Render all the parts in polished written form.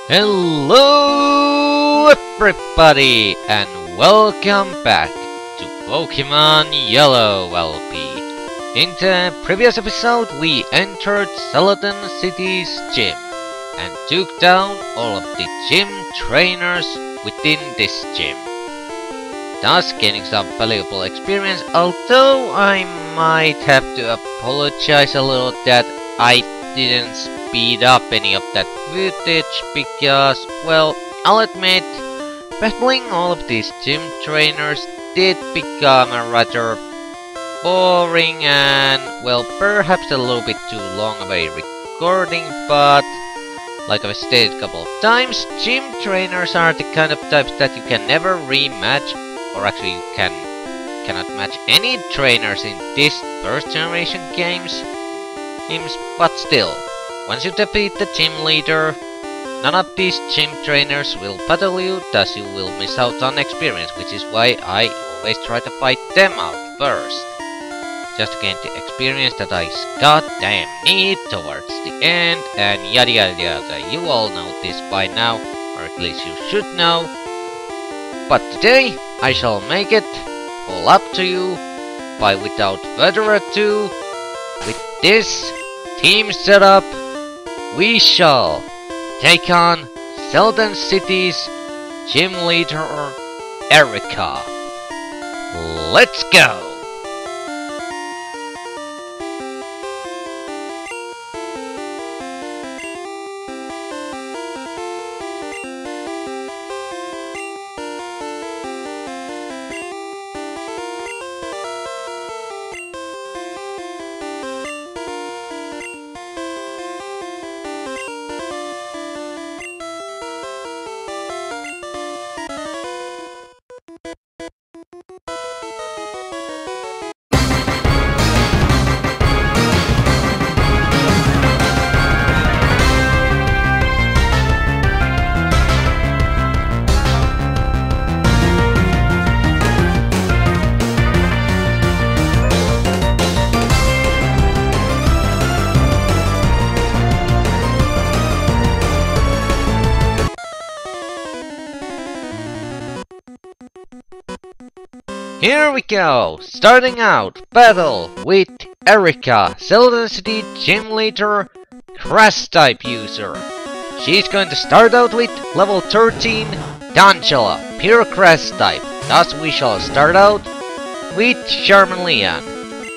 Hello everybody and welcome back to Pokemon Yellow LP. In the previous episode we entered Celadon City's gym and took down all of the gym trainers within this gym, thus gaining some valuable experience, although I might have to apologize a little that I didn't speed up any of that footage because, well, I'll admit, battling all of these gym trainers did become a rather boring and, well, perhaps a little bit too long of a recording, but like I've stated a couple of times, gym trainers are the kind of types that you can never rematch, or actually you cannot match any trainers in this first generation games, but still, once you defeat the gym leader, none of these gym trainers will battle you, thus you will miss out on experience, which is why I always try to fight them out first, just to gain the experience that I goddamn need towards the end, and yada yada yada. You all know this by now, or at least you should know. But today, I shall make it all up to you by, without further ado, with this team setup, we shall take on Celadon City's gym leader, Erika. Let's go! Here we go! Starting out, battle with Erika, Celadon City gym leader, grass type user. She's going to start out with level 13, TANGELA, pure grass type. Thus we shall start out with Charmeleon.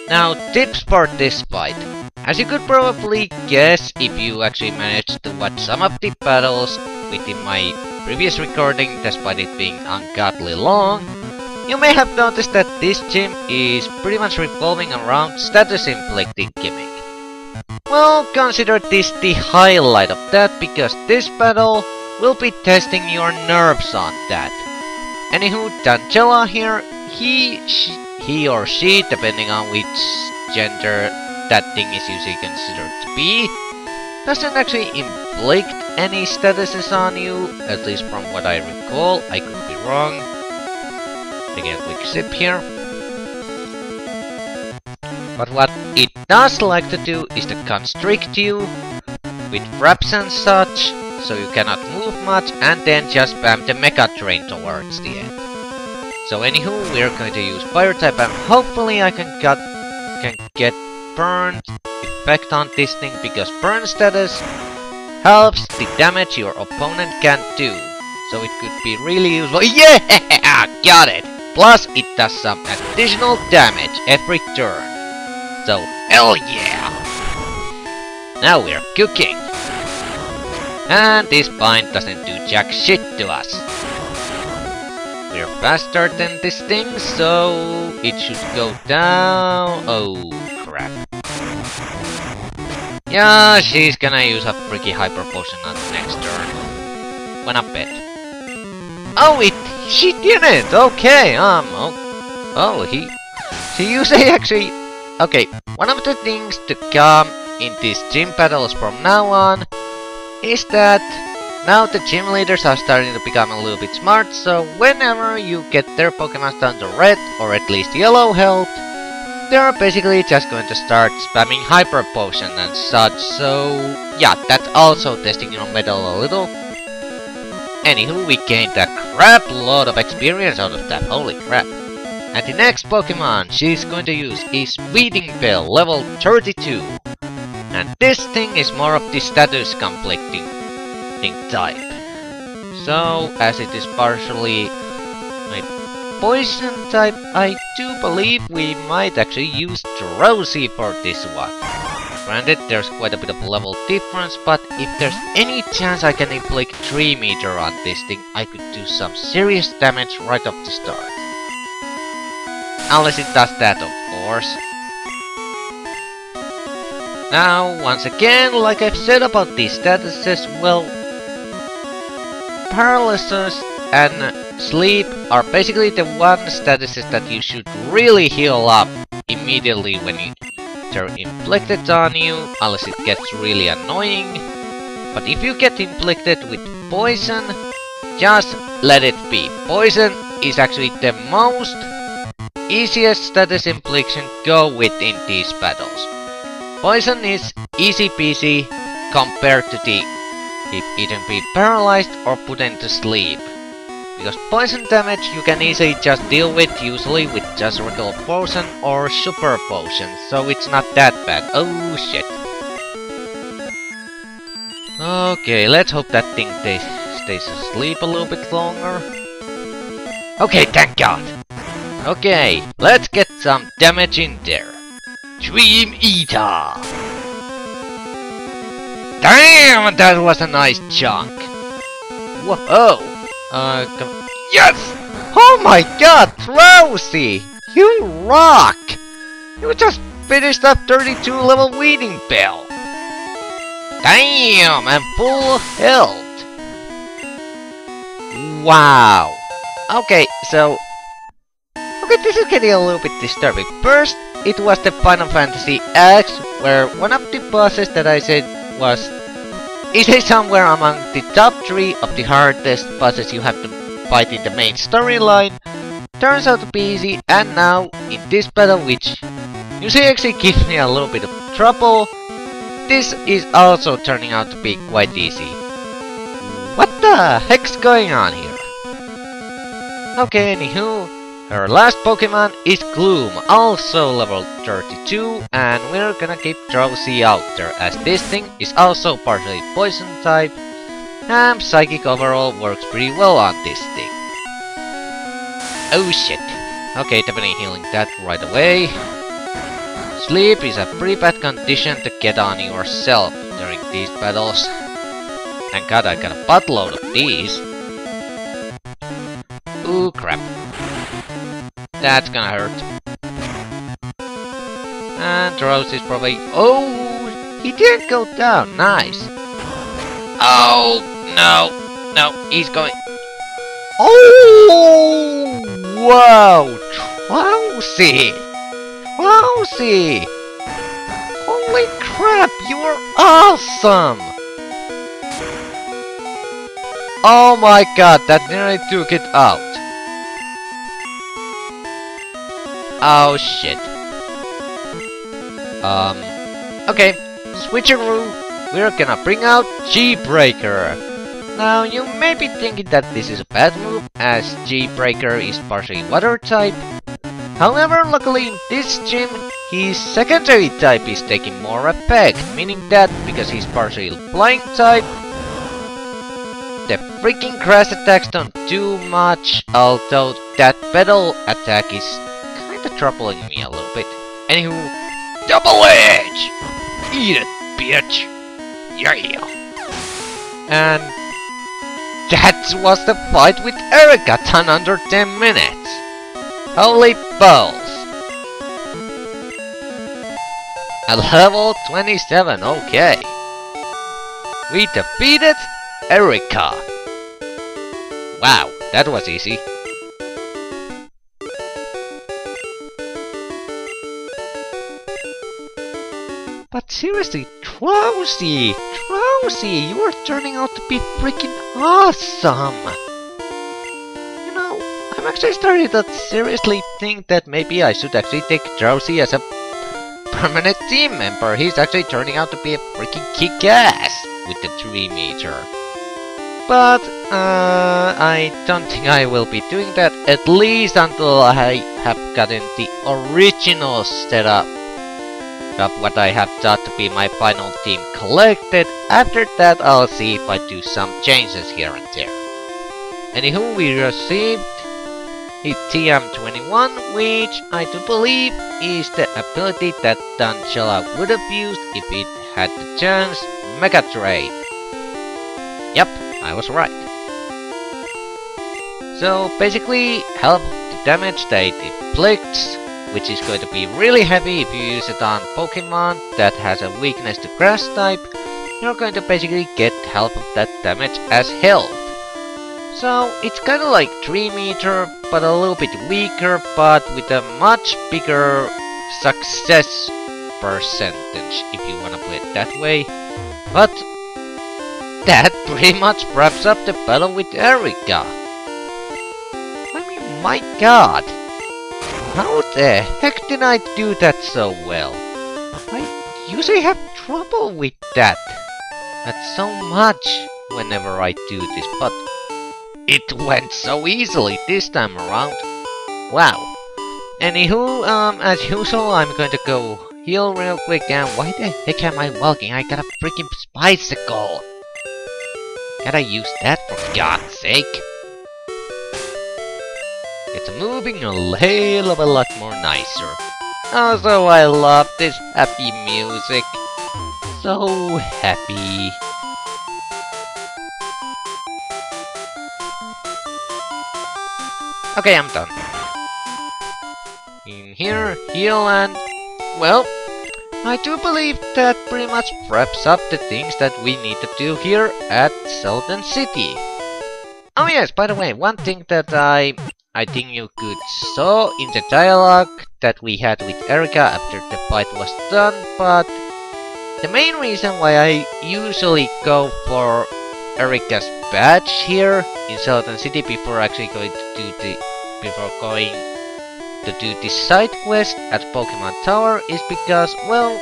Now, tips for this fight. As you could probably guess if you actually managed to watch some of the battles within my previous recording, despite it being ungodly long, you may have noticed that this gym is pretty much revolving around status inflicting gimmick. Well, consider this the highlight of that, because this battle will be testing your nerves on that. Anywho, TANGELA here, he or she, depending on which gender that thing is usually considered to be, doesn't actually inflict any statuses on you, at least from what I recall. I could be wrong. Again, quick sip here. But what it does like to do is to constrict you with wraps and such, so you cannot move much, and then just spam the Mega Drain towards the end. So anywho, we're going to use Fire type, and hopefully I can get Burn effect on this thing, because Burn status helps the damage your opponent can't do. So it could be really useful. Yeah! Got it! Plus, it does some additional damage every turn. So, hell yeah! Now we're cooking! And this bind doesn't do jack shit to us. We're faster than this thing, so it should go down. Oh, crap. Yeah, she's gonna use a freaky hyper potion on the next turn. When I bet. Oh, she didn't! Okay, she usually actually... Okay, one of the things to come in these gym battles from now on is that now the gym leaders are starting to become a little bit smart, so whenever you get their Pokemon down to red, or at least yellow health, they're basically just going to start spamming Hyper Potion and such, so yeah, that's also testing your metal a little. Anywho, we gained a crap load of experience out of that, holy crap. And the next Pokemon she's going to use is WEEPINBELL, level 32. And this thing is more of the status conflicting type. So, as it is partially a poison type, I do believe we might actually use Drowsy for this one. Granted, there's quite a bit of level difference, but if there's any chance I can inflict 3 meter on this thing, I could do some serious damage right off the start. Unless it does that, of course. Now, once again, like I've said about these statuses, well, paralysis and sleep are basically the one statuses that you should really heal up immediately when they're inflicted on you, unless it gets really annoying. But if you get inflicted with poison, just let it be. Poison is actually the most easiest status infliction go with in these battles. Poison is easy peasy compared to the either be paralyzed or put into sleep. Because poison damage you can easily just deal with, usually with just regular potion or super potion, so it's not that bad. Oh shit. Okay, let's hope that thing stays asleep a little bit longer. Okay, thank god. Okay, let's get some damage in there. Dream Eater! Damn, that was a nice chunk! Whoa! Yes! Oh my god, Drowsy! You rock! You just finished up 32 level WEEPINBELL! Damn, I'm full of health! Wow! Okay, so... Okay, this is getting a little bit disturbing. First, it was the Final Fantasy X, where one of the bosses that I said is somewhere among the top 3 of the hardest bosses you have to fight in the main storyline. Turns out to be easy, and now, in this battle, which usually actually gives me a little bit of trouble, this is also turning out to be quite easy. What the heck's going on here? Okay, anywho, her last Pokemon is Gloom, also level 32, and we're gonna keep Drowsy out there, as this thing is also partially poison type, and Psychic overall works pretty well on this thing. Oh shit. Okay, definitely healing that right away. Sleep is a pretty bad condition to get on yourself during these battles. Thank god I got a buttload of these. Ooh crap. That's gonna hurt. And Drowsy is probably... Oh! He didn't go down. Nice. Oh! No! No, he's going... Oh! Wow! Drowsy! Drowsy! Holy crap! You are awesome! Oh my god, that nearly took it out. Oh shit. Okay, switcheroo, we're gonna bring out G-Breaker. Now, you may be thinking that this is a bad move, as G-Breaker is partially water type. However, luckily in this gym, his secondary type is taking more effect, meaning that, because he's partially flying type, the freaking grass attacks don't do much, although that pedal attack is troubling me a little bit. Anywho, double edge! Eat it, bitch! Yeah! And that was the fight with Erika, done under 10 minutes! Holy balls! At level 27, okay. We defeated Erika! Wow, that was easy. But seriously, Drowsy! Drowsy! You are turning out to be freaking awesome! You know, I'm actually starting to seriously think that maybe I should actually take Drowsy as a permanent team member. He's actually turning out to be a freaking kick-ass with the 3 meter. But I don't think I will be doing that, at least until I have gotten the original setup of what I have thought to be my final team collected. After that, I'll see if I do some changes here and there. Anywho, we received the TM21, which I do believe is the ability that TANGELA would have used if it had the chance. Mega Trade. Yep, I was right. So basically, half the damage that it inflicts, which is going to be really heavy if you use it on Pokemon that has a weakness to Grass type, you're going to basically get half of that damage as health. So it's kinda like 3 meter, but a little bit weaker, but with a much bigger success percentage, if you wanna put it that way. But that pretty much wraps up the battle with Erika. I mean, my god! How the heck did I do that so well? I usually have trouble with that. That's so much whenever I do this, but it went so easily this time around. Wow. Anywho, as usual, I'm going to go heal real quick, and why the heck am I walking? I got a freaking bicycle! Gotta use that for God's sake! It's moving a hell of a lot more nicer. Also, I love this happy music. So happy. Okay, I'm done. In here, heal, and well, I do believe that pretty much wraps up the things that we need to do here at Celadon City. Oh yes, by the way, one thing that I think you could saw in the dialogue that we had with Erika after the fight was done, but the main reason why I usually go for Erika's badge here in Celadon City before actually going to do the side quest at Pokemon Tower is because, well,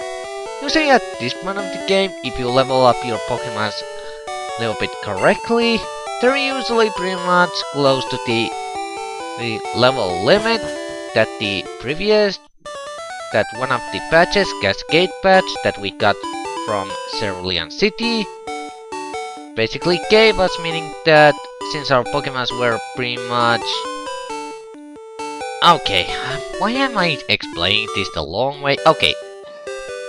usually at this point of the game, if you level up your Pokemons a little bit correctly, they're usually pretty much close to the level limit that one of the patches, Cascade patch, that we got from Cerulean City basically gave us, meaning that since our Pokemons were pretty much... Okay, why am I explaining this the long way? Okay.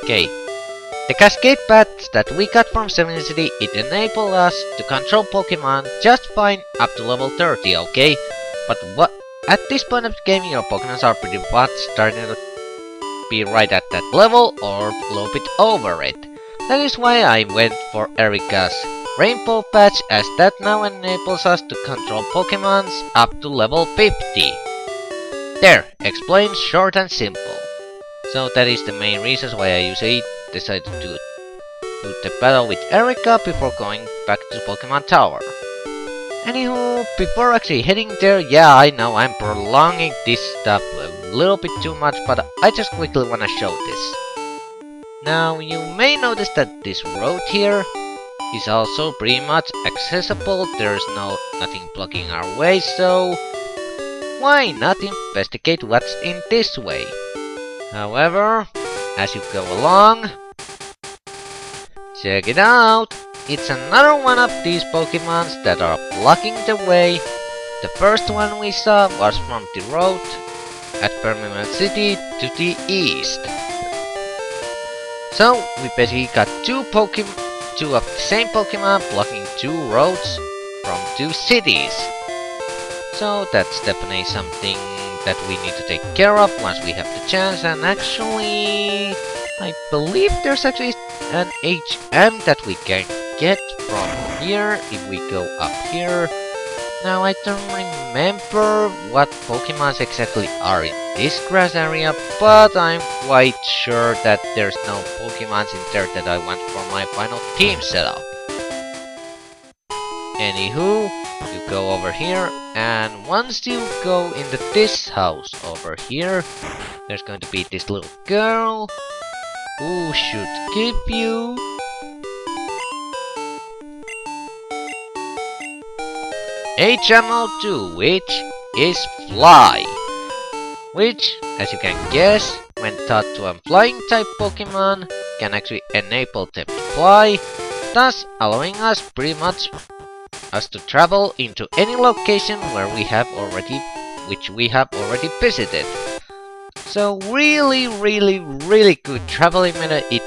The Cascade patch that we got from Cerulean City, it enabled us to control Pokemon just fine up to level 30, okay? But what at this point of the game, your Pokemons are pretty much starting to be right at that level or a little bit over it. That is why I went for Erika's Rainbow patch, as that now enables us to control Pokemons up to level 50. There, explained short and simple. So that is the main reasons why I usually decided to do the battle with Erika before going back to Pokemon Tower. Anywho, before actually heading there, yeah, I know I'm prolonging this stuff a little bit too much, but I just quickly wanna show this. Now, you may notice that this road here is also pretty much accessible. There's nothing blocking our way, so why not investigate what's in this way? However, as you go along, check it out! It's another one of these Pokemons that are blocking the way. The first one we saw was from the road at Permanent City to the east. So we basically got two of the same Pokemon blocking 2 roads from 2 cities. So that's definitely something that we need to take care of once we have the chance, and actually I believe there's actually an HM that we can get from here if we go up here. Now I don't remember what Pokemons exactly are in this grass area, but I'm quite sure that there's no Pokemons in there that I want for my final team setup. Anywho, you go over here, and once you go into this house over here, there's going to be this little girl who should give you HMO2, which is fly. Which, as you can guess, when taught to a flying type Pokemon, can actually enable them to fly, thus allowing us pretty much to travel into any location where we have already visited. So really good traveling method. It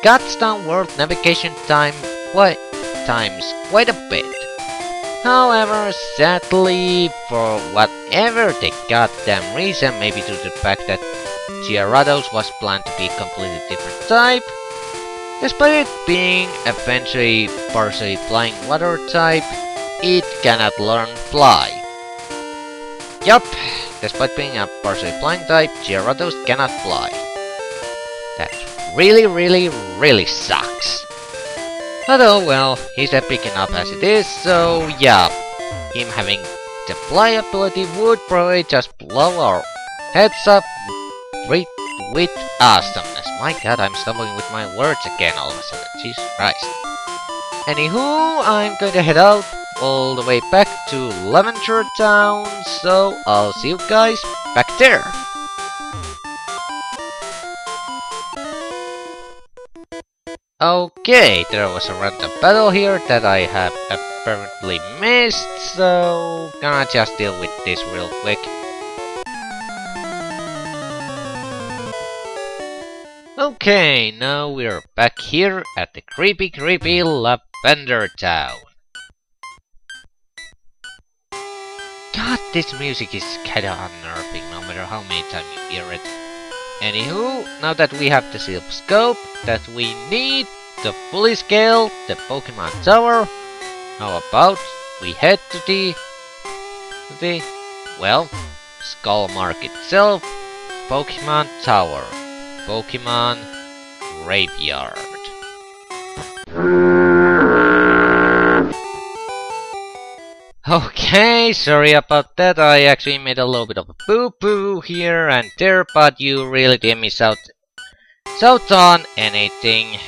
cuts down world navigation time quite a bit. However, sadly, for whatever the goddamn reason, maybe due to the fact that Gyarados was planned to be a completely different type, despite it being eventually partially flying water type, it cannot learn fly. Yup, despite being a partially flying type, Gyarados cannot fly. That really sucks. Although, well, he's picking up as it is, so yeah, him having the fly ability would probably just blow our heads up with awesomeness. My god, I'm stumbling with my words again all of a sudden, Jesus Christ. Anywho, I'm going to head out all the way back to Lavender Town, so I'll see you guys back there. Okay, there was a random battle here that I have apparently missed, so gonna just deal with this real quick. Okay, now we're back here at the creepy Lavender Town. God, this music is kinda unnerving no matter how many times you hear it. Anywho, now that we have the Silph Scope that we need to fully scale the Pokemon Tower, how about we head to the well, Skull Mark itself, Pokemon Tower, Pokemon Graveyard. Okay, sorry about that, I actually made a little bit of a boo-boo here and there, but you really didn't miss out on anything.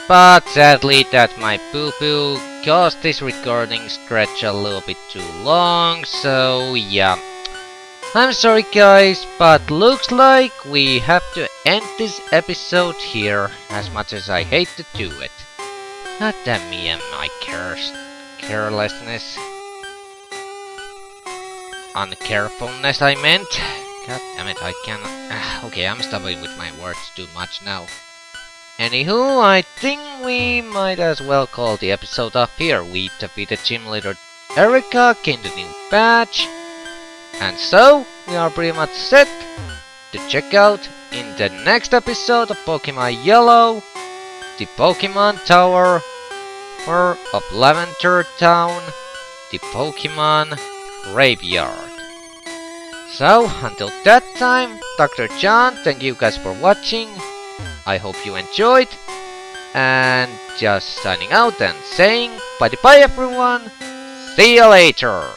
But sadly that my boo-boo caused this recording stretch a little bit too long, so yeah. I'm sorry guys, but looks like we have to end this episode here, as much as I hate to do it. God damn me and my carelessness. Uncarefulness, I meant. God damn it, I cannot. Okay, I'm stumbling with my words too much now. Anywho, I think we might as well call the episode up here. We defeated Gym Leader Erika, gained a new badge, and so we are pretty much set to check out in the next episode of Pokemon Yellow, the Pokemon Tower of Lavender Town, the Pokemon Graveyard. So, until that time, Dr. John, thank you guys for watching. I hope you enjoyed. And just signing out and saying bye-bye everyone. See you later.